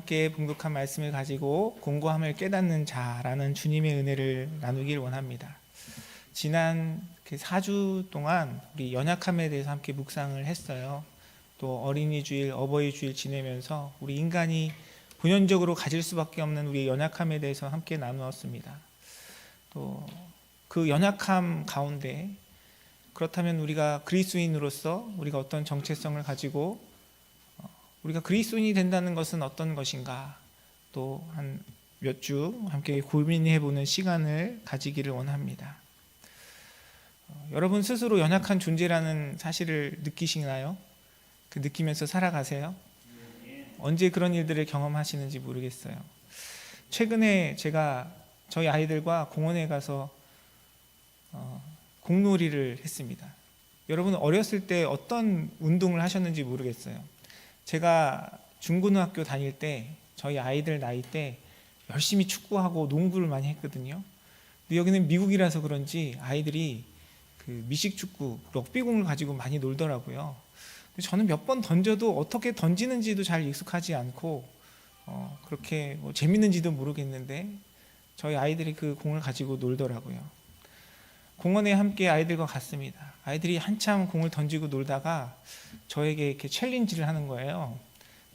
함께 봉독한 말씀을 가지고 공고함을 깨닫는 자라는 주님의 은혜를 나누길 원합니다. 지난 4주 동안 우리 연약함에 대해서 함께 묵상을 했어요. 또 어린이 주일, 어버이 주일 지내면서 우리 인간이 본연적으로 가질 수밖에 없는 우리의 연약함에 대해서 함께 나누었습니다. 또 그 연약함 가운데 그렇다면 우리가 그리스도인으로서 우리가 어떤 정체성을 가지고 우리가 그리스도인이 된다는 것은 어떤 것인가, 또 한 몇 주 함께 고민해보는 시간을 가지기를 원합니다. 여러분 스스로 연약한 존재라는 사실을 느끼시나요? 느끼면서 살아가세요? 언제 그런 일들을 경험하시는지 모르겠어요. 최근에 제가 저희 아이들과 공원에 가서 공놀이를 했습니다. 여러분 어렸을 때 어떤 운동을 하셨는지 모르겠어요. 제가 중고등학교 다닐 때 저희 아이들 나이 때 열심히 축구하고 농구를 많이 했거든요. 근데 여기는 미국이라서 그런지 아이들이 그 미식축구, 럭비공을 가지고 많이 놀더라고요. 근데 저는 몇 번 던져도 어떻게 던지는지도 잘 익숙하지 않고 그렇게 재밌는지도 모르겠는데 저희 아이들이 그 공을 가지고 놀더라고요. 공원에 함께 아이들과 갔습니다. 아이들이 한참 공을 던지고 놀다가 저에게 이렇게 챌린지를 하는 거예요.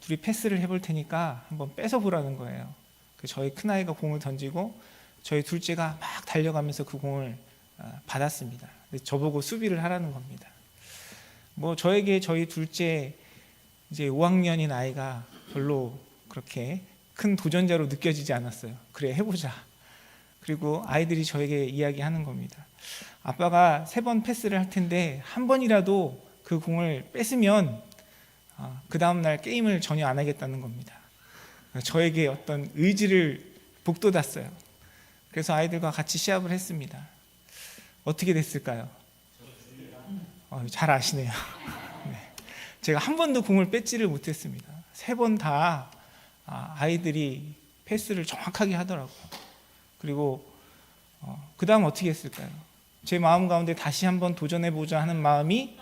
둘이 패스를 해볼 테니까 한번 뺏어 보라는 거예요. 저희 큰아이가 공을 던지고 저희 둘째가 막 달려가면서 그 공을 받았습니다. 저보고 수비를 하라는 겁니다. 저에게 저희 둘째 이제 5학년인 아이가 별로 그렇게 큰 도전자로 느껴지지 않았어요. 그래 해보자. 그리고 아이들이 저에게 이야기하는 겁니다. 아빠가 3번 패스를 할 텐데 한 번이라도 그 공을 뺏으면 그 다음날 게임을 전혀 안 하겠다는 겁니다. 저에게 어떤 의지를 북돋았어요. 그래서 아이들과 같이 시합을 했습니다. 어떻게 됐을까요? 잘 아시네요. 네. 제가 한 번도 공을 뺏지를 못했습니다. 3번 다 아이들이 패스를 정확하게 하더라고요. 그리고 그 다음 어떻게 했을까요? 제 마음 가운데 다시 한번 도전해보자 하는 마음이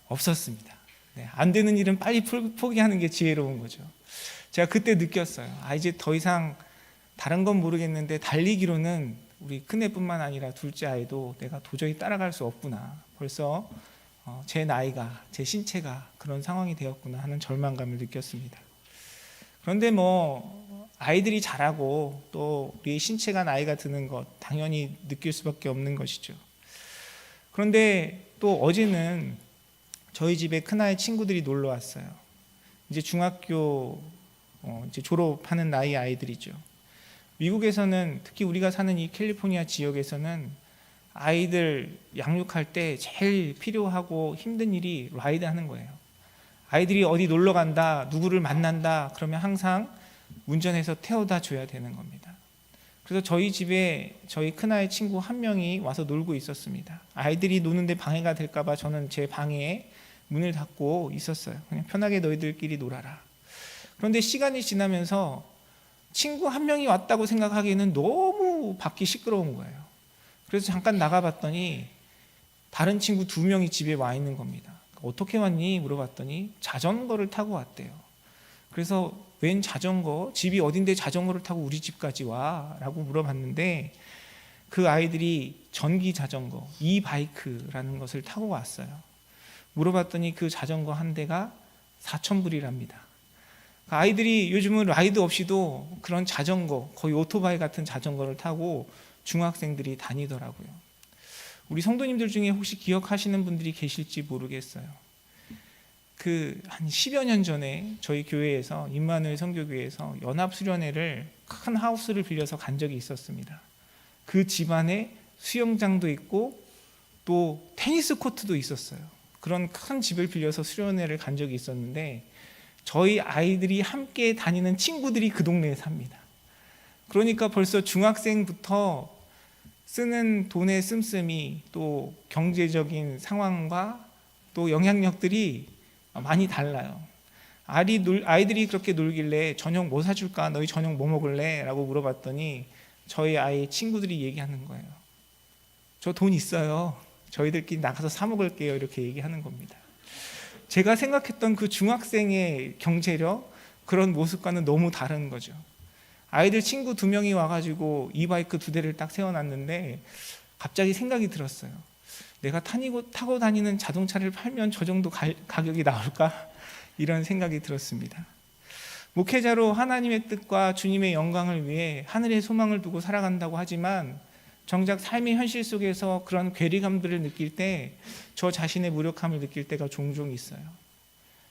없었습니다. 네, 안 되는 일은 빨리 포기하는 게 지혜로운 거죠. 제가 그때 느꼈어요. 이제 더 이상 다른 건 모르겠는데 달리기로는 우리 큰애뿐만 아니라 둘째 아이도 내가 도저히 따라갈 수 없구나. 벌써 제 나이가, 제 신체가 그런 상황이 되었구나 하는 절망감을 느꼈습니다. 그런데 아이들이 자라고 또 우리의 신체가 나이가 드는 것 당연히 느낄 수밖에 없는 것이죠. 그런데 또 어제는 저희 집에 큰아이 친구들이 놀러 왔어요. 이제 중학교 이제 졸업하는 나이 아이들이죠. 미국에서는 특히 우리가 사는 이 캘리포니아 지역에서는 아이들 양육할 때 제일 필요하고 힘든 일이 라이드 하는 거예요. 아이들이 어디 놀러 간다, 누구를 만난다 그러면 항상 운전해서 태워다 줘야 되는 겁니다. 그래서 저희 집에 저희 큰아이 친구 한 명이 와서 놀고 있었습니다. 아이들이 노는데 방해가 될까 봐 저는 제 방에 문을 닫고 있었어요. 그냥 편하게 너희들끼리 놀아라. 그런데 시간이 지나면서 친구 한 명이 왔다고 생각하기에는 너무 밖이 시끄러운 거예요. 그래서 잠깐 나가봤더니 다른 친구 2명이 집에 와 있는 겁니다. 어떻게 왔니? 물어봤더니 자전거를 타고 왔대요. 그래서 웬 자전거? 집이 어딘데 자전거를 타고 우리 집까지 와? 라고 물어봤는데 그 아이들이 전기 자전거, 이바이크라는 것을 타고 왔어요. 물어봤더니 그 자전거 한 대가 4,000불이랍니다. 아이들이 요즘은 라이드 없이도 그런 자전거, 거의 오토바이 같은 자전거를 타고 중학생들이 다니더라고요. 우리 성도님들 중에 혹시 기억하시는 분들이 계실지 모르겠어요. 한 10여 년 전에 저희 교회에서 임마누엘 선교교회에서 연합수련회를 큰 하우스를 빌려서 간 적이 있었습니다. 그 집안에 수영장도 있고 또 테니스 코트도 있었어요. 그런 큰 집을 빌려서 수련회를 간 적이 있었는데 저희 아이들이 함께 다니는 친구들이 그 동네에 삽니다. 그러니까 벌써 중학생부터 쓰는 돈의 씀씀이 또 경제적인 상황과 또 영향력들이 많이 달라요. 아이들이 그렇게 놀길래 저녁 뭐 사줄까? 너희 저녁 뭐 먹을래? 라고 물어봤더니 저희 아이 친구들이 얘기하는 거예요. 저 돈 있어요. 저희들끼리 나가서 사 먹을게요. 이렇게 얘기하는 겁니다. 제가 생각했던 그 중학생의 경제력, 그런 모습과는 너무 다른 거죠. 아이들 친구 2명이 와가지고 이바이크 2대를 딱 세워놨는데 갑자기 생각이 들었어요. 내가 타고 다니는 자동차를 팔면 저 정도 가격이 나올까? 이런 생각이 들었습니다. 목회자로 하나님의 뜻과 주님의 영광을 위해 하늘의 소망을 두고 살아간다고 하지만 정작 삶의 현실 속에서 그런 괴리감들을 느낄 때 저 자신의 무력함을 느낄 때가 종종 있어요.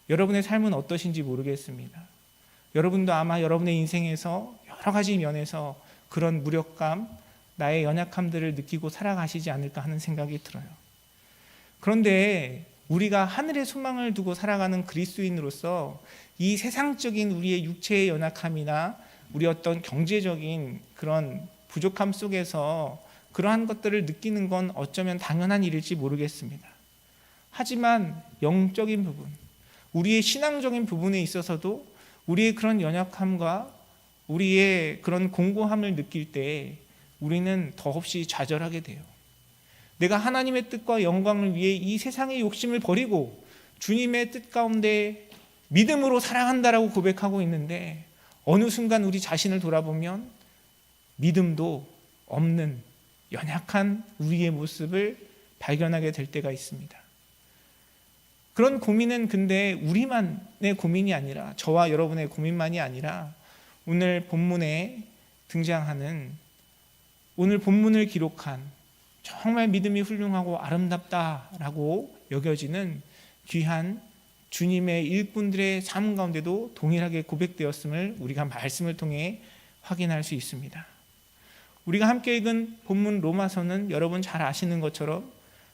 여러분의 삶은 어떠신지 모르겠습니다. 여러분도 아마 여러분의 인생에서 여러 가지 면에서 그런 무력감, 나의 연약함들을 느끼고 살아가시지 않을까 하는 생각이 들어요. 그런데 우리가 하늘의 소망을 두고 살아가는 그리스도인으로서 이 세상적인 우리의 육체의 연약함이나 우리 어떤 경제적인 그런 부족함 속에서 그러한 것들을 느끼는 건 어쩌면 당연한 일일지 모르겠습니다. 하지만 영적인 부분, 우리의 신앙적인 부분에 있어서도 우리의 그런 연약함과 우리의 그런 공고함을 느낄 때 우리는 더없이 좌절하게 돼요. 내가 하나님의 뜻과 영광을 위해 이 세상의 욕심을 버리고 주님의 뜻 가운데 믿음으로 살아간다라고 고백하고 있는데 어느 순간 우리 자신을 돌아보면 믿음도 없는 연약한 우리의 모습을 발견하게 될 때가 있습니다. 그런 고민은 근데 우리만의 고민이 아니라 저와 여러분의 고민만이 아니라 오늘 본문에 등장하는 오늘 본문을 기록한 정말 믿음이 훌륭하고 아름답다라고 여겨지는 귀한 주님의 일꾼들의 삶 가운데도 동일하게 고백되었음을 우리가 말씀을 통해 확인할 수 있습니다. 우리가 함께 읽은 본문 로마서는 여러분 잘 아시는 것처럼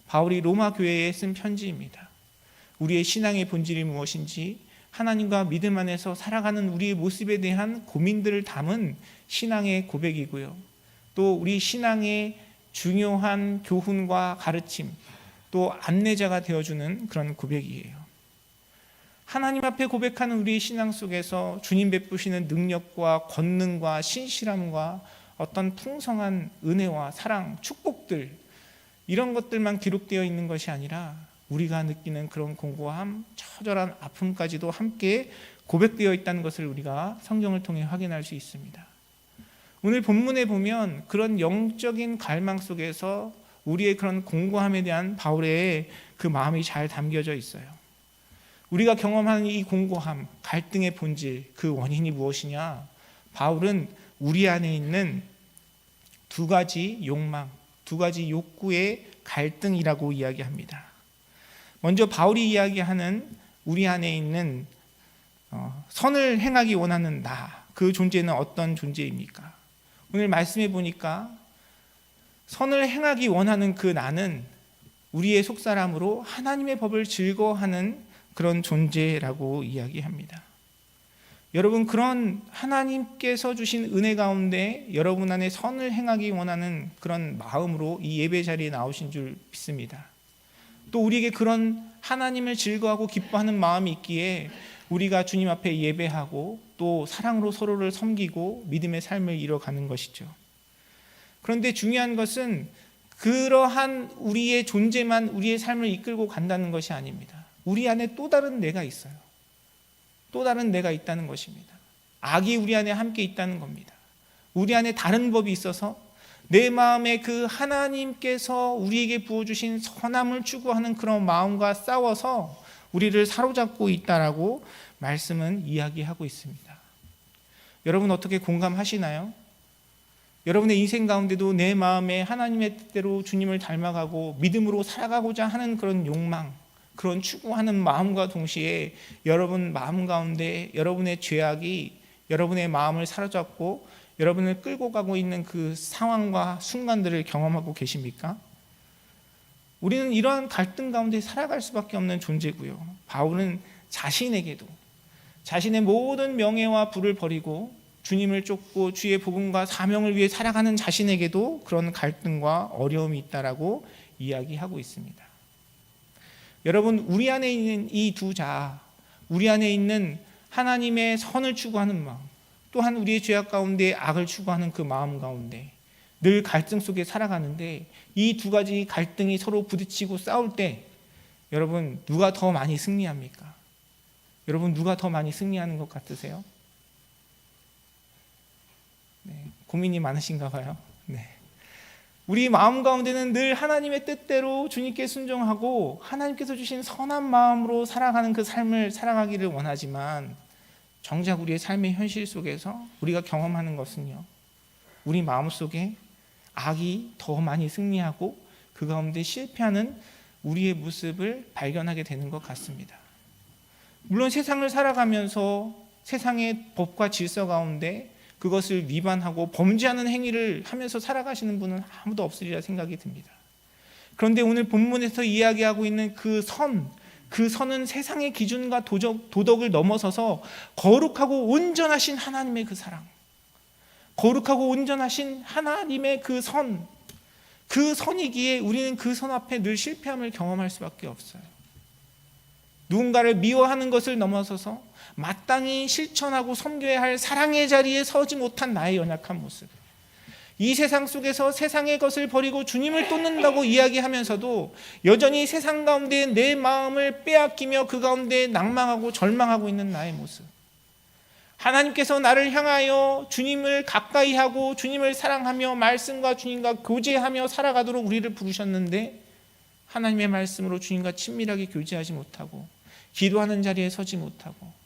바울이 로마 교회에 쓴 편지입니다. 우리의 신앙의 본질이 무엇인지 하나님과 믿음 안에서 살아가는 우리의 모습에 대한 고민들을 담은 신앙의 고백이고요. 또 우리 신앙의 중요한 교훈과 가르침, 또 안내자가 되어주는 그런 고백이에요. 하나님 앞에 고백하는 우리의 신앙 속에서 주님 베푸시는 능력과 권능과 신실함과 어떤 풍성한 은혜와 사랑, 축복들 이런 것들만 기록되어 있는 것이 아니라 우리가 느끼는 그런 공고함, 처절한 아픔까지도 함께 고백되어 있다는 것을 우리가 성경을 통해 확인할 수 있습니다. 오늘 본문에 보면 그런 영적인 갈망 속에서 우리의 그런 공고함에 대한 바울의 그 마음이 잘 담겨져 있어요. 우리가 경험하는 이 공고함, 갈등의 본질, 그 원인이 무엇이냐? 바울은 우리 안에 있는 2가지 욕망, 2가지 욕구의 갈등이라고 이야기합니다. 먼저 바울이 이야기하는 우리 안에 있는 선을 행하기 원하는 나, 그 존재는 어떤 존재입니까? 오늘 말씀해 보니까 선을 행하기 원하는 그 나는 우리의 속사람으로 하나님의 법을 즐거워하는 그런 존재라고 이야기합니다. 여러분, 그런 하나님께서 주신 은혜 가운데 여러분 안에 선을 행하기 원하는 그런 마음으로 이 예배 자리에 나오신 줄 믿습니다. 또 우리에게 그런 하나님을 즐거워하고 기뻐하는 마음이 있기에 우리가 주님 앞에 예배하고 또 사랑으로 서로를 섬기고 믿음의 삶을 이뤄가는 것이죠. 그런데 중요한 것은 그러한 우리의 존재만 우리의 삶을 이끌고 간다는 것이 아닙니다. 우리 안에 또 다른 내가 있어요. 또 다른 내가 있다는 것입니다. 악이 우리 안에 함께 있다는 겁니다. 우리 안에 다른 법이 있어서 내 마음에 그 하나님께서 우리에게 부어주신 선함을 추구하는 그런 마음과 싸워서 우리를 사로잡고 있다라고 말씀은 이야기하고 있습니다. 여러분 어떻게 공감하시나요? 여러분의 인생 가운데도 내 마음에 하나님의 뜻대로 주님을 닮아가고 믿음으로 살아가고자 하는 그런 욕망, 그런 추구하는 마음과 동시에 여러분 마음 가운데 여러분의 죄악이 여러분의 마음을 사로잡고 여러분을 끌고 가고 있는 그 상황과 순간들을 경험하고 계십니까? 우리는 이러한 갈등 가운데 살아갈 수밖에 없는 존재고요. 바울은 자신에게도 자신의 모든 명예와 부를 버리고 주님을 쫓고 주의 복음과 사명을 위해 살아가는 자신에게도 그런 갈등과 어려움이 있다라고 이야기하고 있습니다. 여러분, 우리 안에 있는 이 2자, 우리 안에 있는 하나님의 선을 추구하는 마음, 또한 우리의 죄악 가운데 악을 추구하는 그 마음 가운데 늘 갈등 속에 살아가는데 이 2가지 갈등이 서로 부딪히고 싸울 때 여러분 누가 더 많이 승리합니까? 여러분 누가 더 많이 승리하는 것 같으세요? 네, 고민이 많으신가 봐요. 네. 우리 마음 가운데는 늘 하나님의 뜻대로 주님께 순종하고 하나님께서 주신 선한 마음으로 살아가는 그 삶을 살아가기를 원하지만 정작 우리의 삶의 현실 속에서 우리가 경험하는 것은요, 우리 마음속에 악이 더 많이 승리하고 그 가운데 실패하는 우리의 모습을 발견하게 되는 것 같습니다. 물론 세상을 살아가면서 세상의 법과 질서 가운데 그것을 위반하고 범죄하는 행위를 하면서 살아가시는 분은 아무도 없으리라 생각이 듭니다. 그런데 오늘 본문에서 이야기하고 있는 그 선은 세상의 기준과 도덕을 넘어서서 거룩하고 온전하신 하나님의 그 사랑, 거룩하고 온전하신 하나님의 그 선이기에 우리는 그 선 앞에 늘 실패함을 경험할 수밖에 없어요. 누군가를 미워하는 것을 넘어서서 마땅히 실천하고 섬겨야 할 사랑의 자리에 서지 못한 나의 연약한 모습, 이 세상 속에서 세상의 것을 버리고 주님을 쫓는다고 이야기하면서도 여전히 세상 가운데 내 마음을 빼앗기며 그 가운데 낭망하고 절망하고 있는 나의 모습, 하나님께서 나를 향하여 주님을 가까이 하고 주님을 사랑하며 말씀과 주님과 교제하며 살아가도록 우리를 부르셨는데 하나님의 말씀으로 주님과 친밀하게 교제하지 못하고 기도하는 자리에 서지 못하고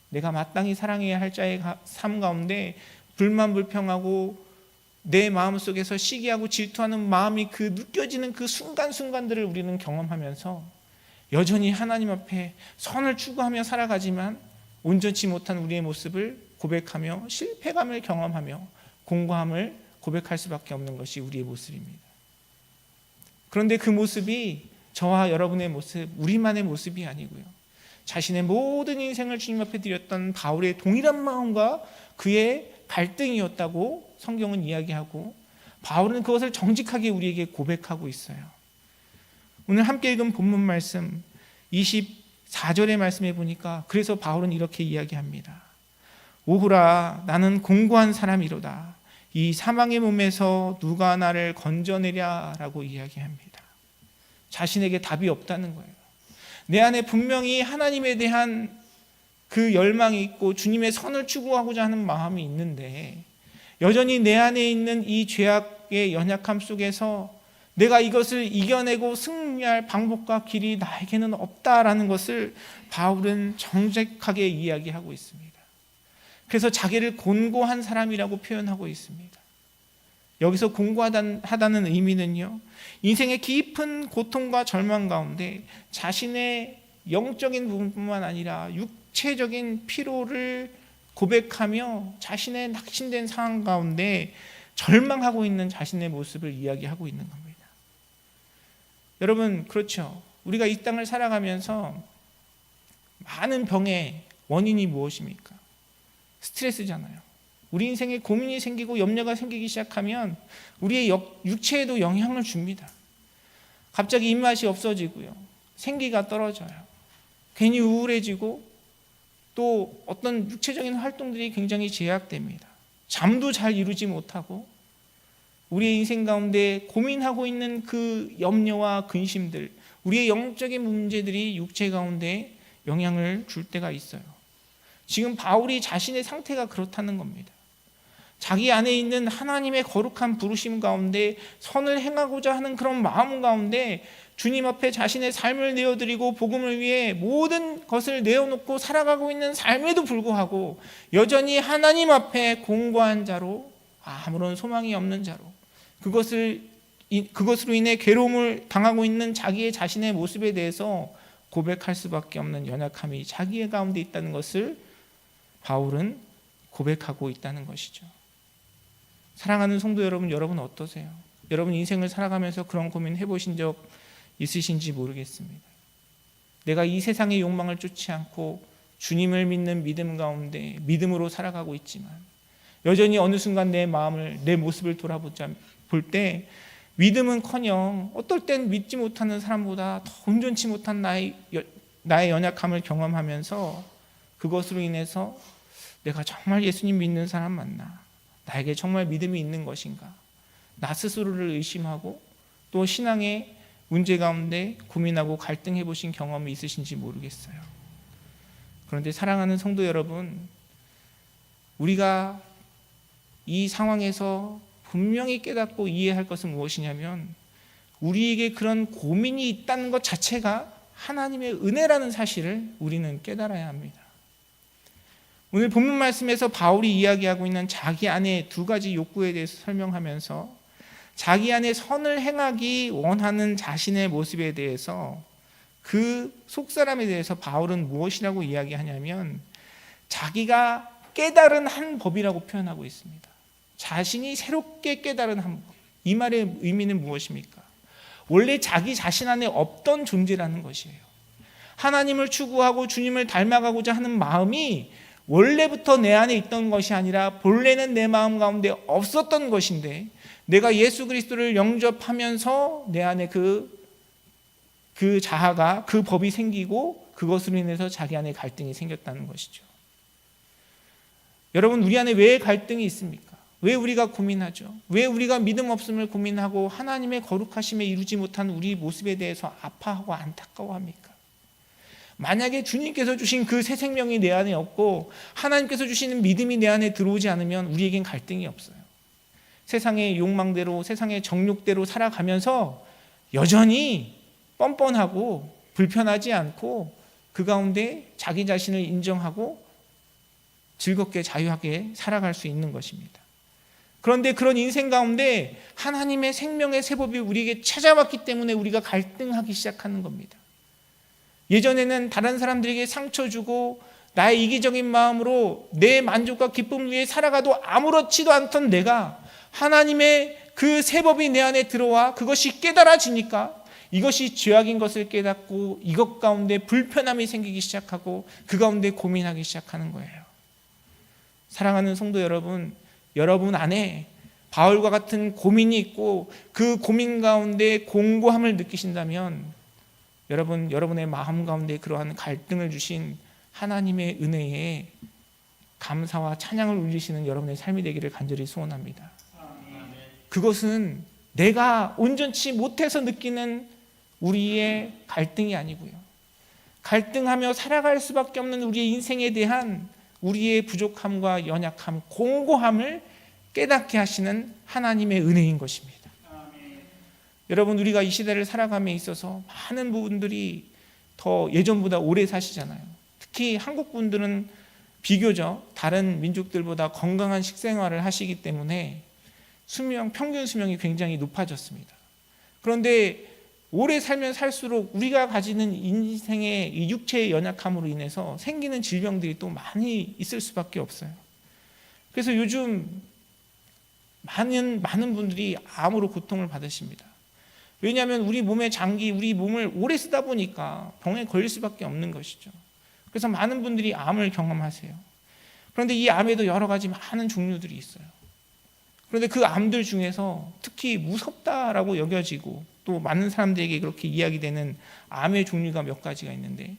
내가 마땅히 사랑해야 할 자의 삶 가운데 불만불평하고 내 마음속에서 시기하고 질투하는 마음이 그 느껴지는 그 순간순간들을 우리는 경험하면서 여전히 하나님 앞에 선을 추구하며 살아가지만 온전치 못한 우리의 모습을 고백하며 실패감을 경험하며 공고함을 고백할 수밖에 없는 것이 우리의 모습입니다. 그런데 그 모습이 저와 여러분의 모습, 우리만의 모습이 아니고요, 자신의 모든 인생을 주님 앞에 드렸던 바울의 동일한 마음과 그의 갈등이었다고 성경은 이야기하고 바울은 그것을 정직하게 우리에게 고백하고 있어요. 오늘 함께 읽은 본문 말씀 24절의 말씀에 보니까 그래서 바울은 이렇게 이야기합니다. 오호라, 나는 공고한 사람이로다. 이 사망의 몸에서 누가 나를 건져내랴 라고 이야기합니다. 자신에게 답이 없다는 거예요. 내 안에 분명히 하나님에 대한 그 열망이 있고 주님의 선을 추구하고자 하는 마음이 있는데 여전히 내 안에 있는 이 죄악의 연약함 속에서 내가 이것을 이겨내고 승리할 방법과 길이 나에게는 없다라는 것을 바울은 정직하게 이야기하고 있습니다. 그래서 자기를 곤고한 사람이라고 표현하고 있습니다. 여기서 공고하다는 의미는요, 인생의 깊은 고통과 절망 가운데 자신의 영적인 부분뿐만 아니라 육체적인 피로를 고백하며 자신의 낙심된 상황 가운데 절망하고 있는 자신의 모습을 이야기하고 있는 겁니다. 여러분, 그렇죠. 우리가 이 땅을 살아가면서 많은 병의 원인이 무엇입니까? 스트레스잖아요. 우리 인생에 고민이 생기고 염려가 생기기 시작하면 우리의 육체에도 영향을 줍니다. 갑자기 입맛이 없어지고요, 생기가 떨어져요, 괜히 우울해지고 또 어떤 육체적인 활동들이 굉장히 제약됩니다. 잠도 잘 이루지 못하고 우리의 인생 가운데 고민하고 있는 그 염려와 근심들, 우리의 영적인 문제들이 육체 가운데 영향을 줄 때가 있어요. 지금 바울이 자신의 상태가 그렇다는 겁니다. 자기 안에 있는 하나님의 거룩한 부르심 가운데 선을 행하고자 하는 그런 마음 가운데 주님 앞에 자신의 삶을 내어드리고 복음을 위해 모든 것을 내어놓고 살아가고 있는 삶에도 불구하고 여전히 하나님 앞에 공고한 자로, 아무런 소망이 없는 자로, 그것으로 인해 괴로움을 당하고 있는 자기의 자신의 모습에 대해서 고백할 수밖에 없는 연약함이 자기의 가운데 있다는 것을 바울은 고백하고 있다는 것이죠. 사랑하는 성도 여러분, 여러분 어떠세요? 여러분 인생을 살아가면서 그런 고민 해보신 적 있으신지 모르겠습니다. 내가 이 세상의 욕망을 쫓지 않고 주님을 믿는 믿음 가운데 믿음으로 살아가고 있지만 여전히 어느 순간 내 마음을, 내 모습을 볼 때 믿음은커녕 어떨 땐 믿지 못하는 사람보다 더 온전치 못한 나의 연약함을 경험하면서 그것으로 인해서 내가 정말 예수님 믿는 사람 맞나? 나에게 정말 믿음이 있는 것인가? 나 스스로를 의심하고 또 신앙의 문제 가운데 고민하고 갈등해 보신 경험이 있으신지 모르겠어요. 그런데 사랑하는 성도 여러분, 우리가 이 상황에서 분명히 깨닫고 이해할 것은 무엇이냐면 우리에게 그런 고민이 있다는 것 자체가 하나님의 은혜라는 사실을 우리는 깨달아야 합니다. 오늘 본문 말씀에서 바울이 이야기하고 있는 자기 안에 두 가지 욕구에 대해서 설명하면서 자기 안에 선을 행하기 원하는 자신의 모습에 대해서 그 속사람에 대해서 바울은 무엇이라고 이야기하냐면 자기가 깨달은 한 법이라고 표현하고 있습니다. 자신이 새롭게 깨달은 한 법. 이 말의 의미는 무엇입니까? 원래 자기 자신 안에 없던 존재라는 것이에요. 하나님을 추구하고 주님을 닮아가고자 하는 마음이 원래부터 내 안에 있던 것이 아니라 본래는 내 마음 가운데 없었던 것인데 내가 예수 그리스도를 영접하면서 내 안에 그 자아가 그 법이 생기고 그것으로 인해서 자기 안에 갈등이 생겼다는 것이죠. 여러분, 우리 안에 왜 갈등이 있습니까? 왜 우리가 고민하죠? 왜 우리가 믿음 없음을 고민하고 하나님의 거룩하심에 이루지 못한 우리 모습에 대해서 아파하고 안타까워합니까? 만약에 주님께서 주신 그 새 생명이 내 안에 없고 하나님께서 주시는 믿음이 내 안에 들어오지 않으면 우리에겐 갈등이 없어요. 세상의 욕망대로 세상의 정욕대로 살아가면서 여전히 뻔뻔하고 불편하지 않고 그 가운데 자기 자신을 인정하고 즐겁게 자유하게 살아갈 수 있는 것입니다. 그런데 그런 인생 가운데 하나님의 생명의 새법이 우리에게 찾아왔기 때문에 우리가 갈등하기 시작하는 겁니다. 예전에는 다른 사람들에게 상처 주고 나의 이기적인 마음으로 내 만족과 기쁨을 위해 살아가도 아무렇지도 않던 내가 하나님의 그 새법이 내 안에 들어와 그것이 깨달아지니까 이것이 죄악인 것을 깨닫고 이것 가운데 불편함이 생기기 시작하고 그 가운데 고민하기 시작하는 거예요. 사랑하는 성도 여러분, 여러분 안에 바울과 같은 고민이 있고 그 고민 가운데 공고함을 느끼신다면 여러분, 여러분의 마음 가운데 그러한 갈등을 주신 하나님의 은혜에 감사와 찬양을 울리시는 여러분의 삶이 되기를 간절히 소원합니다. 그것은 내가 온전치 못해서 느끼는 우리의 갈등이 아니고요. 갈등하며 살아갈 수밖에 없는 우리의 인생에 대한 우리의 부족함과 연약함, 공고함을 깨닫게 하시는 하나님의 은혜인 것입니다. 여러분, 우리가 이 시대를 살아감에 있어서 많은 부분들이 더 예전보다 오래 사시잖아요. 특히 한국 분들은 비교적 다른 민족들보다 건강한 식생활을 하시기 때문에 평균 수명이 굉장히 높아졌습니다. 그런데 오래 살면 살수록 우리가 가지는 인생의 이 육체의 연약함으로 인해서 생기는 질병들이 또 많이 있을 수밖에 없어요. 그래서 요즘 많은 분들이 암으로 고통을 받으십니다. 왜냐하면 우리 몸의 장기, 우리 몸을 오래 쓰다 보니까 병에 걸릴 수밖에 없는 것이죠. 그래서 많은 분들이 암을 경험하세요. 그런데 이 암에도 여러 가지 많은 종류들이 있어요. 그런데 그 암들 중에서 특히 무섭다라고 여겨지고 또 많은 사람들에게 그렇게 이야기되는 암의 종류가 몇 가지가 있는데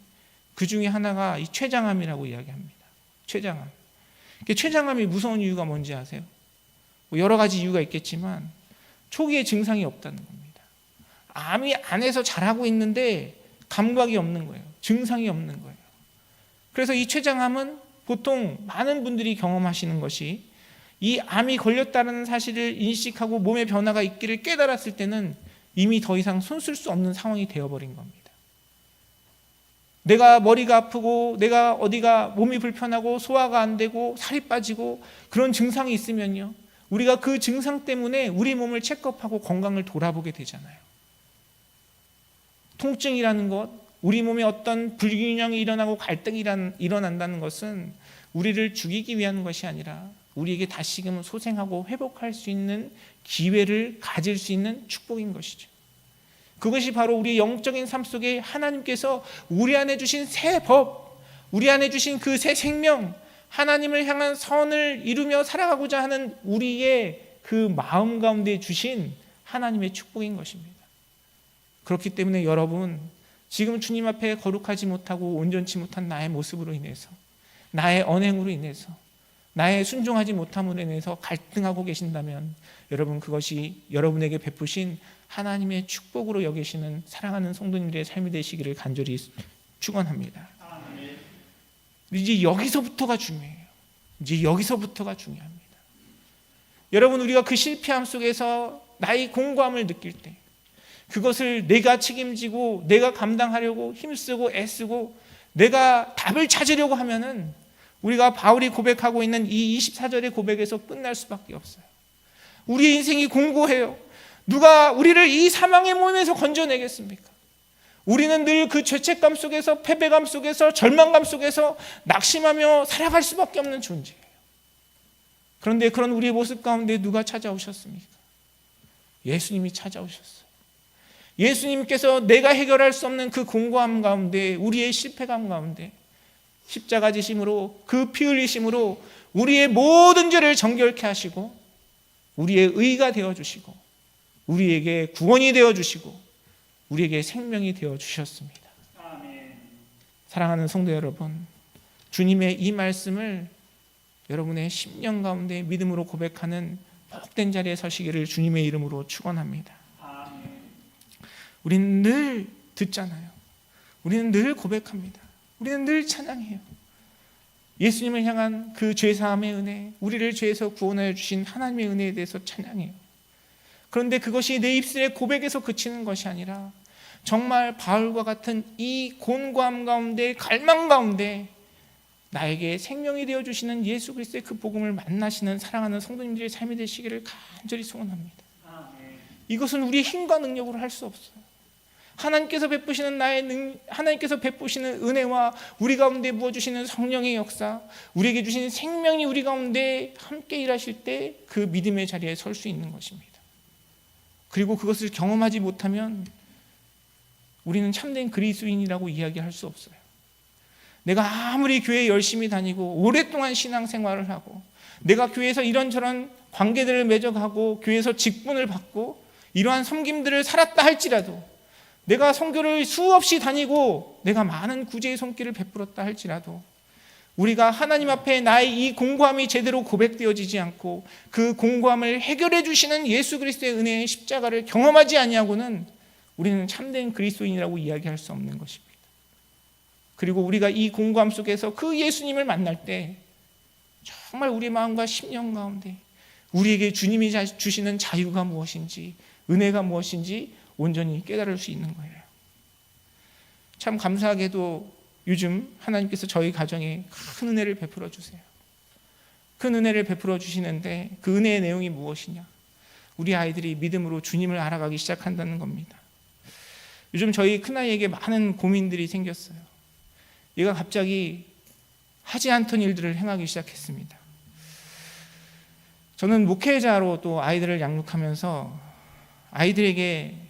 그 중에 하나가 이 췌장암이라고 이야기합니다. 췌장암. 췌장암이 무서운 이유가 뭔지 아세요? 여러 가지 이유가 있겠지만 초기에 증상이 없다는 겁니다. 암이 안에서 자라고 있는데 감각이 없는 거예요. 증상이 없는 거예요. 그래서 이 췌장암은 보통 많은 분들이 경험하시는 것이 이 암이 걸렸다는 사실을 인식하고 몸의 변화가 있기를 깨달았을 때는 이미 더 이상 손쓸 수 없는 상황이 되어버린 겁니다. 내가 머리가 아프고 내가 어디가 몸이 불편하고 소화가 안 되고 살이 빠지고 그런 증상이 있으면요, 우리가 그 증상 때문에 우리 몸을 체크업하고 건강을 돌아보게 되잖아요. 통증이라는 것, 우리 몸에 어떤 불균형이 일어나고 갈등이 일어난다는 것은 우리를 죽이기 위한 것이 아니라 우리에게 다시금 소생하고 회복할 수 있는 기회를 가질 수 있는 축복인 것이죠. 그것이 바로 우리 영적인 삶 속에 하나님께서 우리 안에 주신 새 법, 우리 안에 주신 그 새 생명, 하나님을 향한 선을 이루며 살아가고자 하는 우리의 그 마음 가운데 주신 하나님의 축복인 것입니다. 그렇기 때문에 여러분, 지금 주님 앞에 거룩하지 못하고 온전치 못한 나의 모습으로 인해서, 나의 언행으로 인해서, 나의 순종하지 못함으로 인해서 갈등하고 계신다면 여러분, 그것이 여러분에게 베푸신 하나님의 축복으로 여기시는 사랑하는 성도님들의 삶이 되시기를 간절히 축원합니다. 이제 여기서부터가 중요해요. 이제 여기서부터가 중요합니다. 여러분, 우리가 그 실패함 속에서 나의 공고함을 느낄 때, 그것을 내가 책임지고 내가 감당하려고 힘쓰고 애쓰고 내가 답을 찾으려고 하면은 우리가 바울이 고백하고 있는 이 24절의 고백에서 끝날 수밖에 없어요. 우리의 인생이 공고해요. 누가 우리를 이 사망의 몸에서 건져내겠습니까? 우리는 늘 그 죄책감 속에서, 패배감 속에서, 절망감 속에서 낙심하며 살아갈 수밖에 없는 존재예요. 그런데 그런 우리의 모습 가운데 누가 찾아오셨습니까? 예수님이 찾아오셨어요. 예수님께서 내가 해결할 수 없는 그 공고함 가운데, 우리의 실패감 가운데 십자가 지심으로, 그 피 흘리심으로 우리의 모든 죄를 정결케 하시고 우리의 의가 되어주시고 우리에게 구원이 되어주시고 우리에게 생명이 되어주셨습니다. 사랑하는 성도 여러분, 주님의 이 말씀을 여러분의 심령 가운데 믿음으로 고백하는 복된 자리에 서시기를 주님의 이름으로 축원합니다. 우리는 늘 듣잖아요. 우리는 늘 고백합니다. 우리는 늘 찬양해요. 예수님을 향한 그 죄사함의 은혜, 우리를 죄에서 구원하여 주신 하나님의 은혜에 대해서 찬양해요. 그런데 그것이 내 입술의 고백에서 그치는 것이 아니라 정말 바울과 같은 이 곤고함 가운데, 갈망 가운데 나에게 생명이 되어주시는 예수 그리스도의 그 복음을 만나시는 사랑하는 성도님들의 삶이 되시기를 간절히 소원합니다. 이것은 우리의 힘과 능력으로 할 수 없어요. 하나님께서 베푸시는 하나님께서 베푸시는 은혜와 우리 가운데 부어주시는 성령의 역사, 우리에게 주신 생명이 우리 가운데 함께 일하실 때 그 믿음의 자리에 설 수 있는 것입니다. 그리고 그것을 경험하지 못하면 우리는 참된 그리스도인이라고 이야기할 수 없어요. 내가 아무리 교회에 열심히 다니고 오랫동안 신앙생활을 하고 내가 교회에서 이런저런 관계들을 맺어가고 교회에서 직분을 받고 이러한 섬김들을 살았다 할지라도, 내가 선교를 수없이 다니고 내가 많은 구제의 손길을 베풀었다 할지라도 우리가 하나님 앞에 나의 이 공고함이 제대로 고백되어지지 않고 그 공고함을 해결해 주시는 예수 그리스도의 은혜의 십자가를 경험하지 아니하고는 우리는 참된 그리스도인이라고 이야기할 수 없는 것입니다. 그리고 우리가 이 공고함 속에서 그 예수님을 만날 때 정말 우리 마음과 심령 가운데 우리에게 주님이 주시는 자유가 무엇인지, 은혜가 무엇인지 온전히 깨달을 수 있는 거예요. 참 감사하게도 요즘 하나님께서 저희 가정에 큰 은혜를 베풀어 주세요. 큰 은혜를 베풀어 주시는데 그 은혜의 내용이 무엇이냐? 우리 아이들이 믿음으로 주님을 알아가기 시작한다는 겁니다. 요즘 저희 큰아이에게 많은 고민들이 생겼어요. 얘가 갑자기 하지 않던 일들을 행하기 시작했습니다. 저는 목회자로 또 아이들을 양육하면서 아이들에게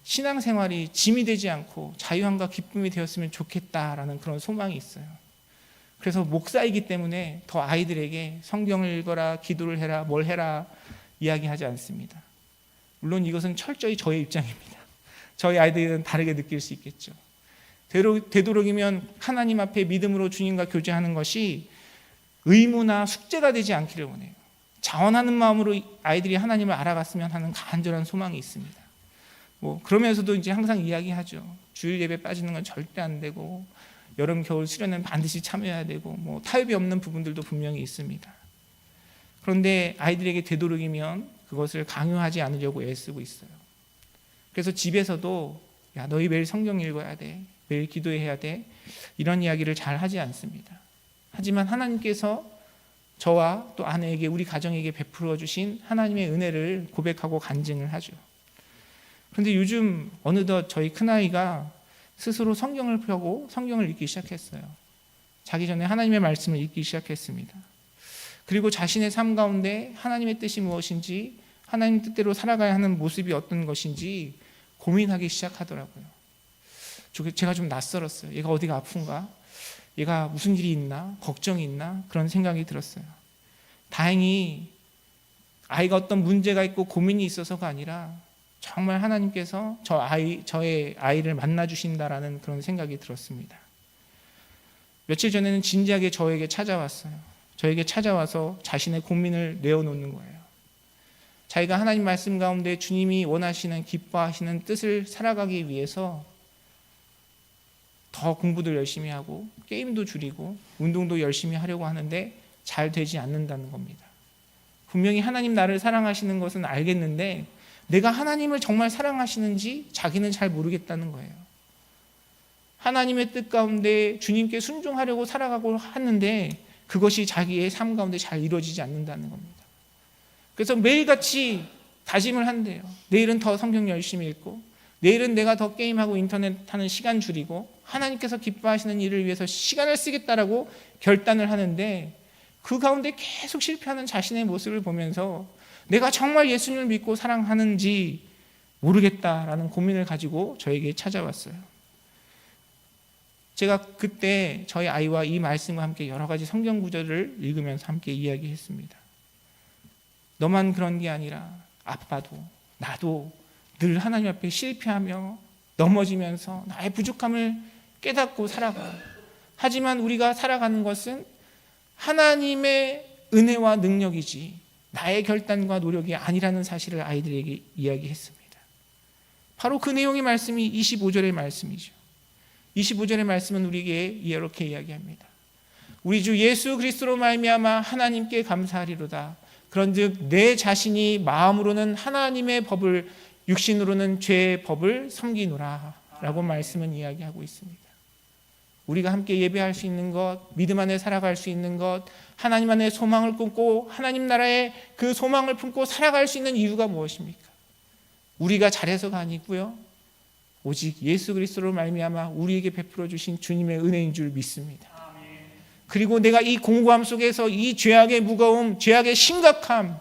신앙생활이 짐이 되지 않고 자유함과 기쁨이 되었으면 좋겠다라는 그런 소망이 있어요. 그래서 목사이기 때문에 더 아이들에게 성경을 읽어라, 기도를 해라, 뭘 해라 이야기하지 않습니다. 물론 이것은 철저히 저의 입장입니다. 저희 아이들은 다르게 느낄 수 있겠죠. 되도록이면 하나님 앞에 믿음으로 주님과 교제하는 것이 의무나 숙제가 되지 않기를 원해요. 자원하는 마음으로 아이들이 하나님을 알아갔으면 하는 간절한 소망이 있습니다. 그러면서도 이제 항상 이야기하죠. 주일 예배 빠지는 건 절대 안 되고 여름 겨울 수련회는 반드시 참여해야 되고 타협이 없는 부분들도 분명히 있습니다. 그런데 아이들에게 되도록이면 그것을 강요하지 않으려고 애쓰고 있어요. 그래서 집에서도 야, 너희 매일 성경 읽어야 돼, 매일 기도해야 돼, 이런 이야기를 잘 하지 않습니다. 하지만 하나님께서 저와 또 아내에게, 우리 가정에게 베풀어 주신 하나님의 은혜를 고백하고 간증을 하죠. 그런데 요즘 어느덧 저희 큰아이가 스스로 성경을 펴고 성경을 읽기 시작했어요. 자기 전에 하나님의 말씀을 읽기 시작했습니다. 그리고 자신의 삶 가운데 하나님의 뜻이 무엇인지, 하나님 뜻대로 살아가야 하는 모습이 어떤 것인지 고민하기 시작하더라고요. 제가 좀 낯설었어요. 얘가 어디가 아픈가? 얘가 무슨 일이 있나? 걱정이 있나? 그런 생각이 들었어요. 다행히 아이가 어떤 문제가 있고 고민이 있어서가 아니라 정말 하나님께서 저의 아이를 만나주신다라는 그런 생각이 들었습니다. 며칠 전에는 진지하게 저에게 찾아왔어요. 저에게 찾아와서 자신의 고민을 내어놓는 거예요. 자기가 하나님 말씀 가운데 주님이 원하시는, 기뻐하시는 뜻을 살아가기 위해서 더 공부도 열심히 하고 게임도 줄이고 운동도 열심히 하려고 하는데 잘 되지 않는다는 겁니다. 분명히 하나님 나를 사랑하시는 것은 알겠는데 내가 하나님을 정말 사랑하시는지 자기는 잘 모르겠다는 거예요. 하나님의 뜻 가운데 주님께 순종하려고 살아가고 하는데 그것이 자기의 삶 가운데 잘 이루어지지 않는다는 겁니다. 그래서 매일같이 다짐을 한대요. 내일은 더 성경 열심히 읽고, 내일은 내가 더 게임하고 인터넷 하는 시간 줄이고 하나님께서 기뻐하시는 일을 위해서 시간을 쓰겠다라고 결단을 하는데, 그 가운데 계속 실패하는 자신의 모습을 보면서 내가 정말 예수님을 믿고 사랑하는지 모르겠다라는 고민을 가지고 저에게 찾아왔어요. 제가 그때 저희 아이와 이 말씀과 함께 여러 가지 성경 구절을 읽으면서 함께 이야기했습니다. 너만 그런 게 아니라 아빠도 나도 늘 하나님 앞에 실패하며 넘어지면서 나의 부족함을 깨닫고 살아가. 하지만 우리가 살아가는 것은 하나님의 은혜와 능력이지 나의 결단과 노력이 아니라는 사실을 아이들에게 이야기했습니다. 바로 그 내용의 말씀이 25절의 말씀이죠. 25절의 말씀은 우리에게 이렇게 이야기합니다. 우리 주 예수 그리스도로 말미암아 하나님께 감사하리로다. 그런즉 내 자신이 마음으로는 하나님의 법을, 육신으로는 죄의 법을 섬기노라 라고 말씀은 이야기하고 있습니다. 우리가 함께 예배할 수 있는 것, 믿음 안에 살아갈 수 있는 것, 하나님 안에 소망을 품고 하나님 나라의 그 소망을 품고 살아갈 수 있는 이유가 무엇입니까? 우리가 잘해서가 아니고요, 오직 예수 그리스도로 말미암아 우리에게 베풀어 주신 주님의 은혜인 줄 믿습니다. 그리고 내가 이 공고함 속에서 이 죄악의 무거움, 죄악의 심각함,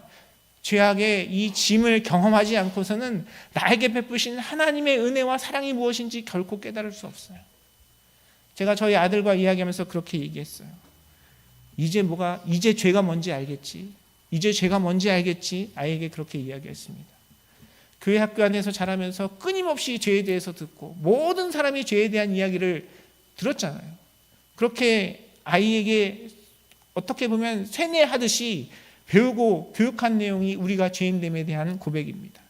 죄악의 이 짐을 경험하지 않고서는 나에게 베푸신 하나님의 은혜와 사랑이 무엇인지 결코 깨달을 수 없어요. 제가 저희 아들과 이야기하면서 그렇게 얘기했어요. 이제 죄가 뭔지 알겠지. 이제 죄가 뭔지 알겠지. 아이에게 그렇게 이야기했습니다. 교회 학교 안에서 자라면서 끊임없이 죄에 대해서 듣고 모든 사람이 죄에 대한 이야기를 들었잖아요. 그렇게 아이에게 어떻게 보면 세뇌하듯이 배우고 교육한 내용이 우리가 죄인됨에 대한 고백입니다.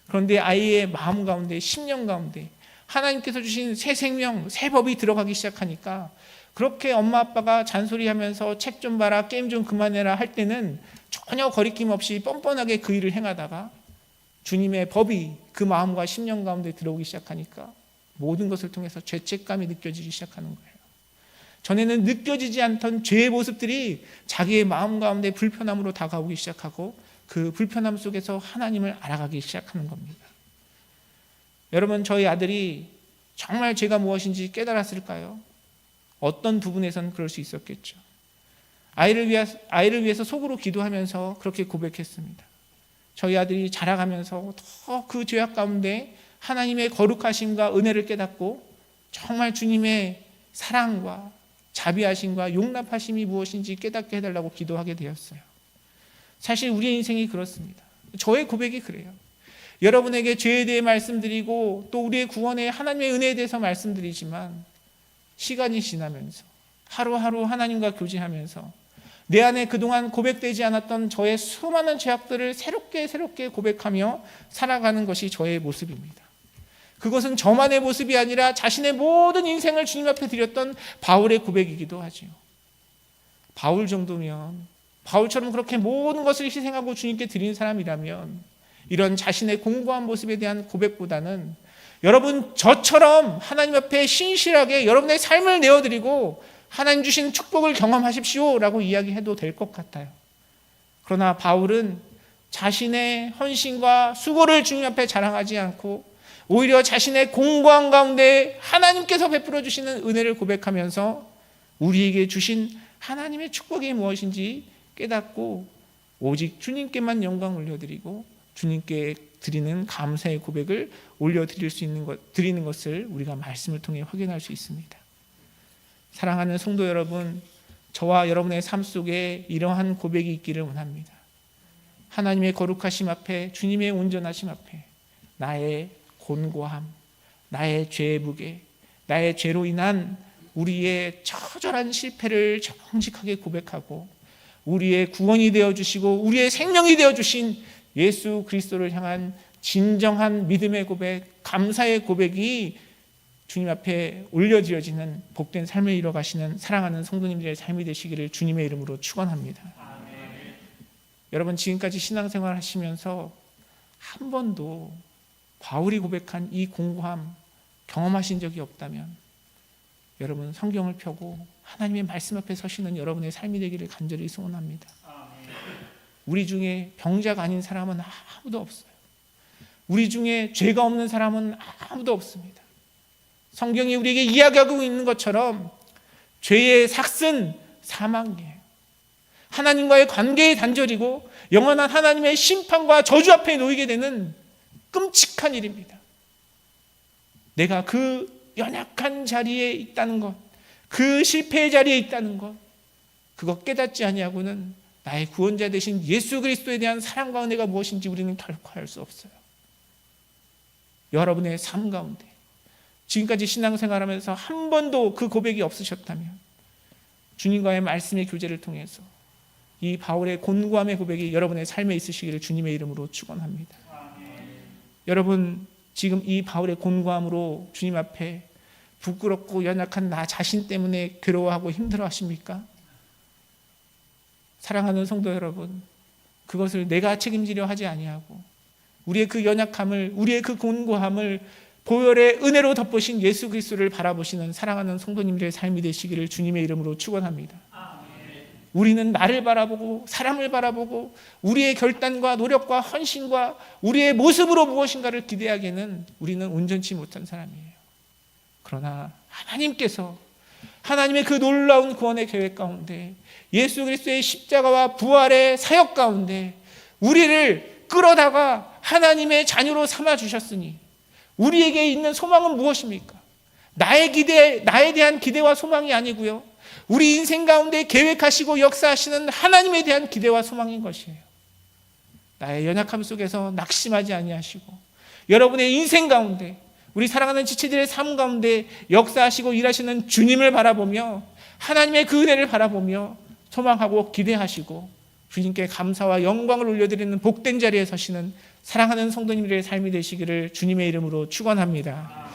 그런데 아이의 마음 가운데, 심령 가운데 하나님께서 주신 새 생명, 새 법이 들어가기 시작하니까 그렇게 엄마 아빠가 잔소리하면서 책 좀 봐라, 게임 좀 그만해라 할 때는 전혀 거리낌 없이 뻔뻔하게 그 일을 행하다가 주님의 법이 그 마음과 심령 가운데 들어오기 시작하니까 모든 것을 통해서 죄책감이 느껴지기 시작하는 거예요. 전에는 느껴지지 않던 죄의 모습들이 자기의 마음 가운데 불편함으로 다가오기 시작하고 그 불편함 속에서 하나님을 알아가기 시작하는 겁니다. 여러분, 저희 아들이 정말 죄가 무엇인지 깨달았을까요? 어떤 부분에서는 그럴 수 있었겠죠. 아이를 위해서 속으로 기도하면서 그렇게 고백했습니다. 저희 아들이 자라가면서 더 그 죄악 가운데 하나님의 거룩하심과 은혜를 깨닫고 정말 주님의 사랑과 자비하심과 용납하심이 무엇인지 깨닫게 해달라고 기도하게 되었어요. 사실 우리의 인생이 그렇습니다. 저의 고백이 그래요. 여러분에게 죄에 대해 말씀드리고 또 우리의 구원에 하나님의 은혜에 대해서 말씀드리지만 시간이 지나면서 하루하루 하나님과 교제하면서 내 안에 그동안 고백되지 않았던 저의 수많은 죄악들을 새롭게 고백하며 살아가는 것이 저의 모습입니다. 그것은 저만의 모습이 아니라 자신의 모든 인생을 주님 앞에 드렸던 바울의 고백이기도 하죠. 바울 정도면, 바울처럼 그렇게 모든 것을 희생하고 주님께 드린 사람이라면 이런 자신의 공고한 모습에 대한 고백보다는 여러분, 저처럼 하나님 앞에 신실하게 여러분의 삶을 내어드리고 하나님 주신 축복을 경험하십시오 라고 이야기해도 될 것 같아요. 그러나 바울은 자신의 헌신과 수고를 주님 앞에 자랑하지 않고 오히려 자신의 공고한 가운데 하나님께서 베풀어 주시는 은혜를 고백하면서 우리에게 주신 하나님의 축복이 무엇인지 깨닫고 오직 주님께만 영광 올려드리고 주님께 드리는 감사의 고백을 올려드릴 수 있는 드리는 것을 우리가 말씀을 통해 확인할 수 있습니다. 사랑하는 성도 여러분, 저와 여러분의 삶 속에 이러한 고백이 있기를 원합니다. 하나님의 거룩하심 앞에, 주님의 온전하심 앞에 나의 곤고함, 나의 죄의 무게, 나의 죄로 인한 우리의 처절한 실패를 정직하게 고백하고 우리의 구원이 되어주시고 우리의 생명이 되어주신 예수 그리스도를 향한 진정한 믿음의 고백, 감사의 고백이 주님 앞에 올려드려지는 복된 삶을 이뤄가시는 사랑하는 성도님들의 삶이 되시기를 주님의 이름으로 축원합니다. 여러분, 지금까지 신앙생활 하시면서 한 번도 바울이 고백한 이 공고함 경험하신 적이 없다면 여러분, 성경을 펴고 하나님의 말씀 앞에 서시는 여러분의 삶이 되기를 간절히 소원합니다. 우리 중에 병자가 아닌 사람은 아무도 없어요. 우리 중에 죄가 없는 사람은 아무도 없습니다. 성경이 우리에게 이야기하고 있는 것처럼 죄의 삭은 사망이에요. 하나님과의 관계의 단절이고 영원한 하나님의 심판과 저주 앞에 놓이게 되는 끔찍한 일입니다. 내가 그 연약한 자리에 있다는 것, 그 실패의 자리에 있다는 것, 그거 깨닫지 아니하고는 나의 구원자 되신 예수 그리스도에 대한 사랑과 은혜가 무엇인지 우리는 결코 알 수 없어요. 여러분의 삶 가운데 지금까지 신앙생활하면서 한 번도 그 고백이 없으셨다면 주님과의 말씀의 교제를 통해서 이 바울의 곤고함의 고백이 여러분의 삶에 있으시기를 주님의 이름으로 축원합니다. 여러분, 지금 이 바울의 곤고함으로 주님 앞에 부끄럽고 연약한 나 자신 때문에 괴로워하고 힘들어하십니까? 사랑하는 성도 여러분, 그것을 내가 책임지려 하지 아니하고 우리의 그 연약함을, 우리의 그 곤고함을 보혈의 은혜로 덮으신 예수 그리스도를 바라보시는 사랑하는 성도님들의 삶이 되시기를 주님의 이름으로 축원합니다. 우리는 나를 바라보고 사람을 바라보고 우리의 결단과 노력과 헌신과 우리의 모습으로 무엇인가를 기대하기에는 우리는 온전치 못한 사람이에요. 그러나 하나님께서 하나님의 그 놀라운 구원의 계획 가운데 예수 그리스도의 십자가와 부활의 사역 가운데 우리를 끌어다가 하나님의 자녀로 삼아주셨으니 우리에게 있는 소망은 무엇입니까? 나에 대한 기대와 소망이 아니고요, 우리 인생 가운데 계획하시고 역사하시는 하나님에 대한 기대와 소망인 것이에요. 나의 연약함 속에서 낙심하지 아니하시고 여러분의 인생 가운데 우리 사랑하는 지체들의 삶 가운데 역사하시고 일하시는 주님을 바라보며 하나님의 그 은혜를 바라보며 소망하고 기대하시고 주님께 감사와 영광을 올려드리는 복된 자리에 서시는 사랑하는 성도님들의 삶이 되시기를 주님의 이름으로 축원합니다.